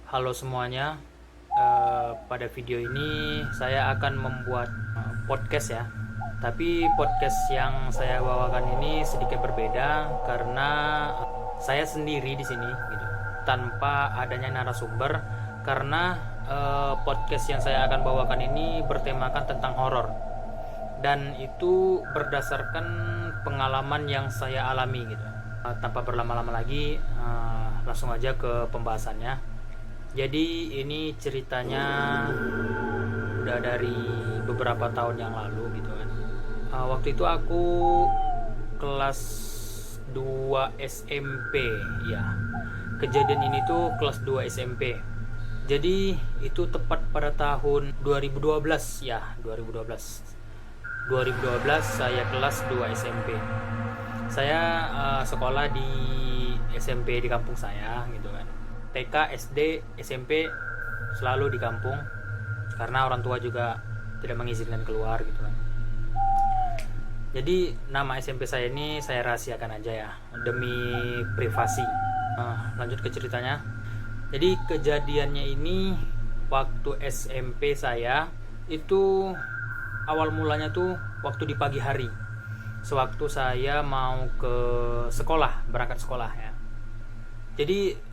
Halo semuanya, pada video ini saya akan membuat podcast ya. Tapi podcast yang saya bawakan ini sedikit berbeda karena saya sendiri di sini gitu, tanpa adanya narasumber karena podcast yang saya akan bawakan ini bertemakan tentang horor dan itu berdasarkan pengalaman yang saya alami gitu. Tanpa berlama-lama lagi, langsung aja ke pembahasannya. Jadi ini ceritanya udah dari beberapa tahun yang lalu gitu kan. Waktu itu aku kelas 2 SMP ya. Kejadian ini tuh kelas 2 SMP. Jadi itu tepat pada tahun 2012 ya, 2012. 2012 saya kelas 2 SMP. Saya sekolah di SMP di kampung saya gitu kan. TK, SD, SMP selalu di kampung karena orang tua juga tidak mengizinkan keluar gitu kan. Jadi nama SMP saya ini saya rahasiakan aja ya demi privasi. Lanjut ke ceritanya. Jadi kejadiannya ini waktu SMP saya itu awal mulanya tuh waktu di pagi hari. Sewaktu saya mau ke sekolah, berangkat sekolah ya. Jadi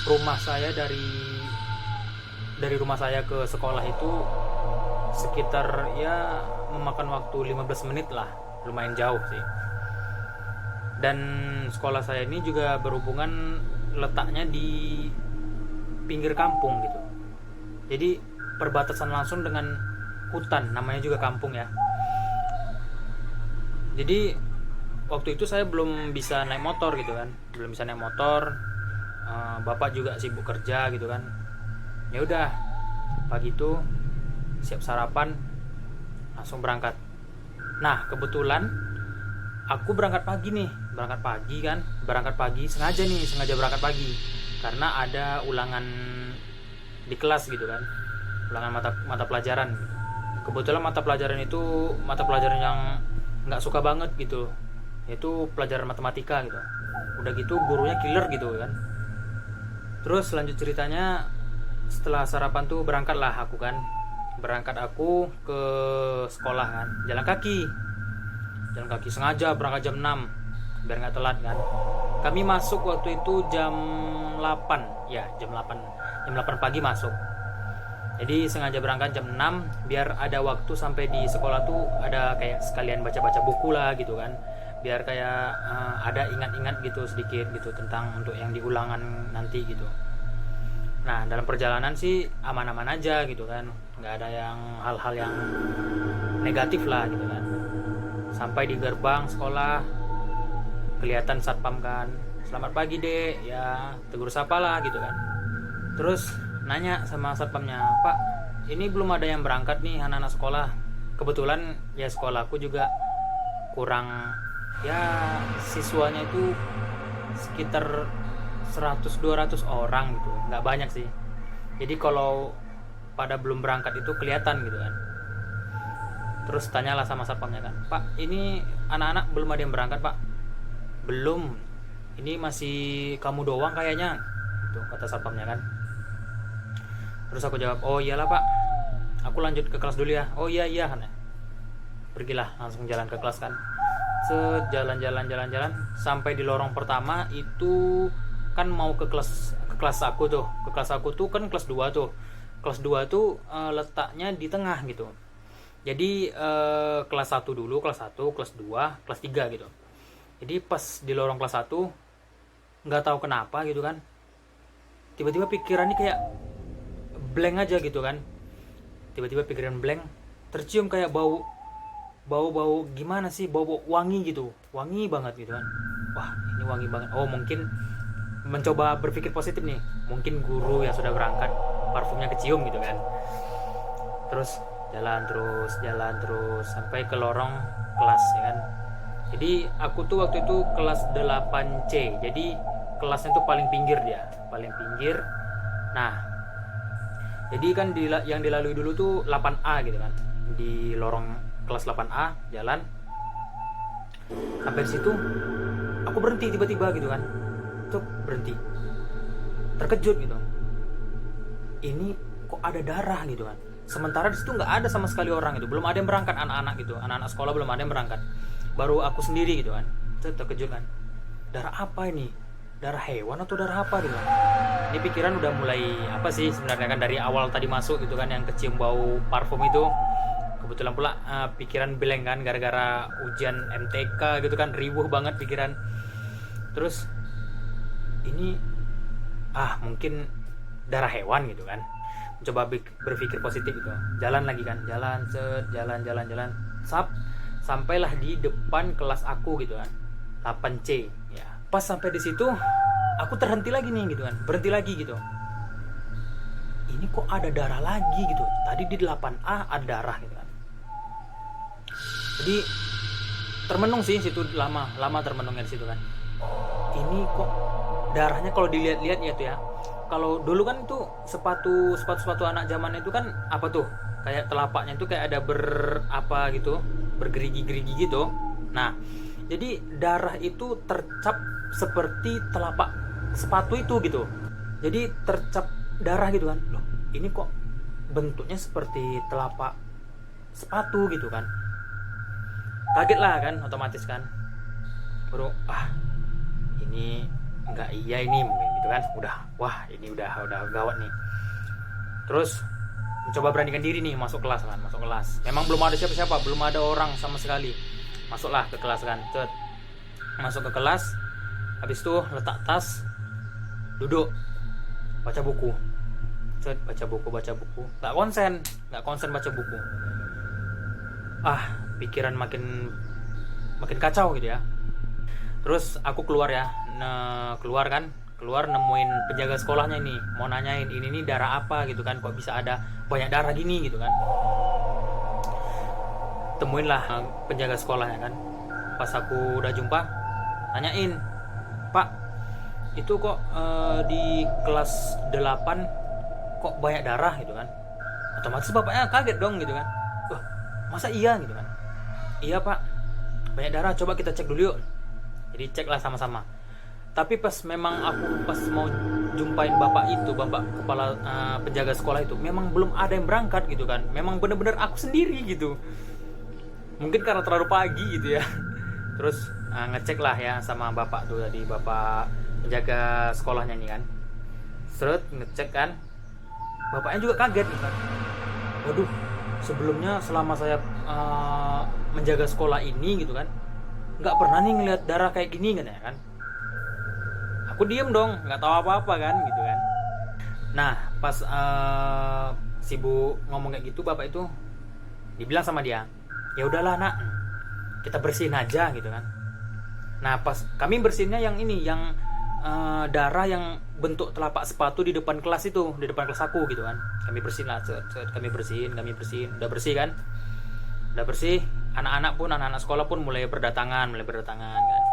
rumah saya dari rumah saya ke sekolah itu sekitar ya memakan waktu 15 menit lah, lumayan jauh sih. Dan sekolah saya ini juga berhubungan letaknya di pinggir kampung gitu. Jadi perbatasan langsung dengan hutan, namanya juga kampung ya. Jadi waktu itu saya belum bisa naik motor gitu kan, belum bisa naik motor. Bapak juga sibuk kerja gitu kan. Ya udah, pagi itu siap sarapan, langsung berangkat. Nah kebetulan aku berangkat pagi nih, berangkat pagi sengaja berangkat pagi karena ada ulangan di kelas gitu kan, ulangan mata pelajaran. Kebetulan mata pelajaran itu mata pelajaran yang nggak suka banget gitu, yaitu pelajaran matematika gitu. Udah gitu gurunya killer gitu kan. Terus lanjut ceritanya, setelah sarapan tuh berangkat aku ke sekolah kan, jalan kaki sengaja berangkat jam 6 biar nggak telat kan. Kami masuk waktu itu jam 8 ya, jam 8 pagi masuk. Jadi sengaja berangkat jam 6 biar ada waktu sampai di sekolah tuh ada kayak sekalian baca-baca buku lah gitu kan. Biar kayak ada ingat-ingat gitu sedikit gitu tentang untuk yang diulangan nanti gitu. Nah dalam perjalanan sih aman-aman aja gitu kan, nggak ada yang hal-hal yang negatif lah gitu kan. Sampai di gerbang sekolah kelihatan satpam kan, selamat pagi dek ya, tegur sapa lah gitu kan. Terus nanya sama satpamnya, pak ini belum ada yang berangkat nih anak-anak sekolah. Kebetulan ya sekolahku juga kurang ya, siswanya itu sekitar 100-200 orang gitu, nggak banyak sih. Jadi kalau pada belum berangkat itu kelihatan gitu kan. Terus tanyalah sama satpamnya kan, pak ini anak-anak belum ada yang berangkat pak. Belum, ini masih kamu doang kayaknya gitu, kata satpamnya kan. Terus aku jawab, oh iyalah pak, aku lanjut ke kelas dulu ya. Oh iya kan ya. Pergilah langsung jalan ke kelas kan. Sejalan-jalan sampai di lorong pertama itu kan mau ke kelas aku tuh. Ke kelas aku tuh kan kelas 2 tuh. Kelas 2 tuh letaknya di tengah gitu. Jadi kelas 1 dulu, kelas 1, kelas 2, kelas 3 gitu. Jadi pas di lorong kelas 1 nggak tahu kenapa gitu kan. Tiba-tiba pikirannya kayak blank aja gitu kan. Tiba-tiba pikiran blank, tercium kayak bau gimana sih, bau wangi gitu, wangi banget gitu kan. Wah ini wangi banget. Oh mungkin mencoba berpikir positif nih, mungkin guru yang sudah berangkat parfumnya kecium gitu kan. Terus jalan terus sampai ke lorong kelas ya kan. Jadi aku tuh waktu itu kelas 8C, jadi kelasnya tuh paling pinggir paling pinggir. Nah jadi kan yang dilalui dulu tuh 8A gitu kan. Di lorong kelas 8A jalan sampai di situ aku berhenti tiba-tiba gitu kan. Tuh berhenti. terkejut gitu, ini kok ada darah gitu kan. Sementara di situ nggak ada sama sekali orang gitu, belum ada yang berangkat, anak-anak gitu, anak-anak sekolah belum ada yang berangkat, baru aku sendiri gitu kan. Terkejut kan, darah apa ini, darah hewan atau darah apa gitu kan. Ini pikiran udah mulai apa sih sebenarnya kan, dari awal tadi masuk gitu kan yang kecium bau parfum itu. Kebetulan pula pikiran blank kan, gara-gara ujian MTK gitu kan, ribuh banget pikiran. Terus ini mungkin darah hewan gitu kan, coba berpikir positif gitu, jalan lagi kan, jalan sampailah di depan kelas aku gitu kan, 8C ya. Pas sampai di situ aku terhenti lagi nih gitu kan, berhenti lagi gitu, ini kok ada darah lagi gitu, tadi di 8A ada darah gitu kan. Jadi termenung sih situ, lama termenungnya di situ kan, ini kok darahnya kalau dilihat-lihat ya tuh ya. Kalau dulu kan itu sepatu anak zaman itu kan apa tuh, kayak telapaknya itu kayak ada bergerigi-gerigi gitu. Nah, jadi darah itu tercap seperti telapak sepatu itu gitu. Jadi tercap darah gitu kan. Loh, ini kok bentuknya seperti telapak sepatu gitu kan. Kaget lah kan, otomatis kan. Baru ini enggak iya ini gitu kan, ini udah gawat nih. Terus mencoba beranikan diri nih, masuk kelas. Memang belum ada siapa-siapa, belum ada orang sama sekali. Masuklah ke kelas kan, masuk ke kelas. Habis itu letak tas, duduk, baca buku. Baca buku. Nggak konsen baca buku. Pikiran makin kacau gitu ya. Terus aku keluar ya, keluar nemuin penjaga sekolahnya ini, mau nanyain ini darah apa gitu kan, kok bisa ada banyak darah gini gitu kan. Temuin lah penjaga sekolahnya kan. Pas aku udah jumpa, nanyain, Pak, itu kok di kelas 8 kok banyak darah gitu kan. Otomatis bapaknya kaget dong gitu kan. Masa iya gitu kan. Iya Pak, banyak darah, coba kita cek dulu yuk. Jadi cek lah sama-sama. Tapi pas mau jumpain bapak kepala penjaga sekolah itu, memang belum ada yang berangkat gitu kan. Memang bener-bener aku sendiri gitu. Mungkin karena terlalu pagi gitu ya. Terus ngecek lah ya sama bapak tuh tadi, bapak penjaga sekolahnya ini kan. Ngecek kan, bapaknya juga kaget gitu kan. Waduh, sebelumnya selama saya menjaga sekolah ini gitu kan, nggak pernah nih ngeliat darah kayak gini kan ya kan. Aku diem dong, nggak tahu apa-apa kan gitu kan. Nah pas si bu ngomong kayak gitu, bapak itu dibilang sama dia, ya udahlah nak, kita bersihin aja gitu kan. Nah pas kami bersihinnya yang darah yang bentuk telapak sepatu di depan kelas itu, di depan kelas aku gitu kan. Kami bersihin lah, kami bersihin, udah bersih kan, udah bersih. Anak-anak sekolah pun mulai berdatangan kan.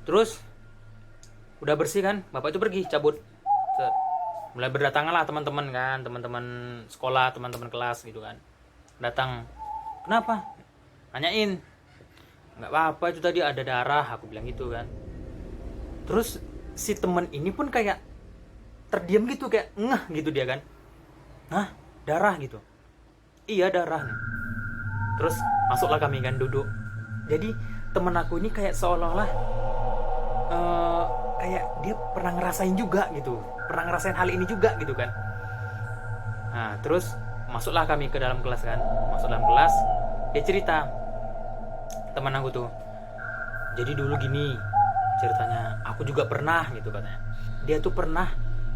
Terus udah bersih kan, bapak itu pergi cabut. Mulai berdatangan lah teman-teman sekolah, teman-teman kelas gitu kan. Datang, kenapa? Nanyain, nggak apa-apa itu tadi ada darah, aku bilang gitu kan. Terus si teman ini pun kayak terdiam gitu, kayak ngeh gitu dia kan. Darah gitu. Iya darah. Terus masuklah kami kan, duduk. Jadi temen aku ini kayak seolah-olah kayak dia pernah ngerasain juga gitu, pernah ngerasain hal ini juga gitu kan. Nah terus masuklah kami ke dalam kelas kan. Masuk dalam kelas, dia cerita, teman aku tuh, jadi dulu gini ceritanya, aku juga pernah gitu katanya. Dia tuh pernah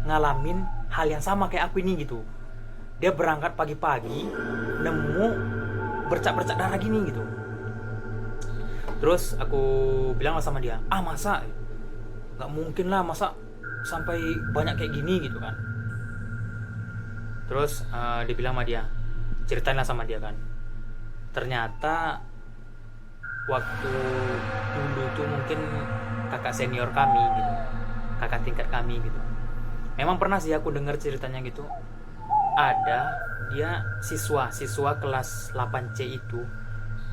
ngalamin hal yang sama kayak aku ini gitu. Dia berangkat pagi-pagi, nemu bercak-bercak darah gini gitu. Terus aku bilang lah sama dia, masa nggak mungkin lah, masa sampai banyak kayak gini gitu kan. Terus dia bilang sama dia, ceritain lah sama dia kan, ternyata waktu dulu tuh mungkin kakak senior kami gitu, kakak tingkat kami gitu, memang pernah sih aku dengar ceritanya gitu. Ada dia siswa kelas 8C itu,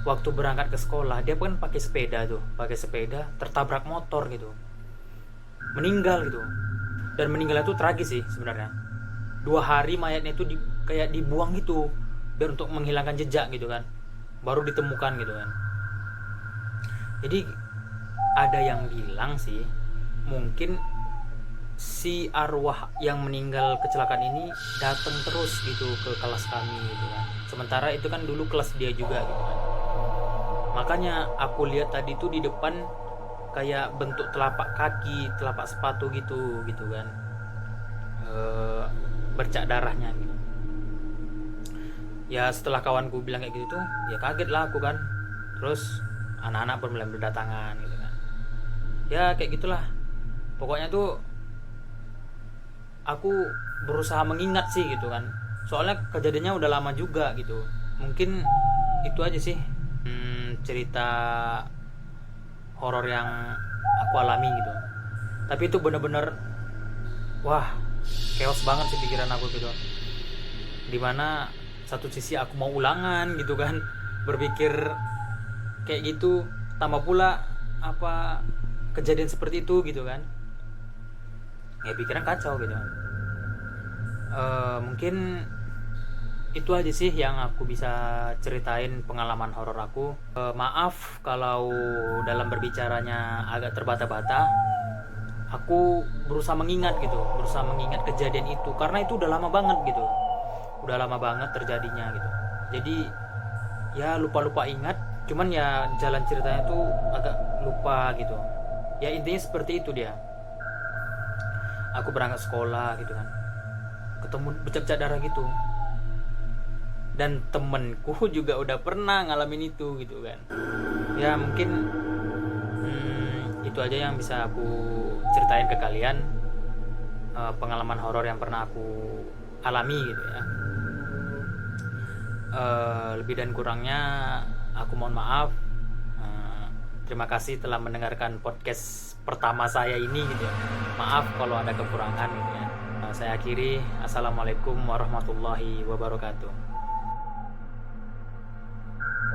waktu berangkat ke sekolah dia kan pakai sepeda tertabrak motor gitu, meninggal gitu. Dan meninggalnya tuh tragis sih sebenarnya. 2 hari mayatnya itu kayak dibuang gitu, biar untuk menghilangkan jejak gitu kan, baru ditemukan gitu kan. Jadi ada yang bilang sih, mungkin si arwah yang meninggal kecelakaan ini datang terus gitu ke kelas kami gitu kan. Sementara itu kan dulu kelas dia juga gitu kan. Makanya aku lihat tadi tuh di depan kayak bentuk telapak kaki, telapak sepatu gitu gitu kan. Bercak darahnya gitu. Ya setelah kawanku bilang kayak gitu tuh, ya kaget lah aku kan. Terus anak-anak pun mulai berdatangan gitu kan. Ya kayak gitulah. Pokoknya tuh aku berusaha mengingat sih gitu kan, soalnya kejadiannya udah lama juga gitu. Mungkin itu aja sih cerita horor yang aku alami gitu. Tapi itu bener-bener wah, chaos banget sih pikiran aku gitu, dimana satu sisi aku mau ulangan gitu kan, berpikir kayak gitu, tambah pula apa kejadian seperti itu gitu kan, ya pikiran kacau gitu. Mungkin itu aja sih yang aku bisa ceritain pengalaman horor aku. Maaf kalau dalam berbicaranya agak terbata-bata. Aku berusaha mengingat gitu, berusaha mengingat kejadian itu karena itu udah lama banget gitu, udah lama banget terjadinya gitu. Jadi ya lupa-lupa ingat, cuman ya jalan ceritanya tuh agak lupa gitu. Ya intinya seperti itu dia. Aku berangkat sekolah gitu kan, ketemu bercak-bercak darah gitu, dan temenku juga udah pernah ngalamin itu gitu kan. Ya mungkin itu aja yang bisa aku ceritain ke kalian, pengalaman horor yang pernah aku alami gitu ya. Lebih dan kurangnya aku mohon maaf. Terima kasih telah mendengarkan podcast pertama saya ini gitu ya. Maaf kalau ada kekurangan gitu ya. Saya akhiri. Assalamualaikum warahmatullahi wabarakatuh.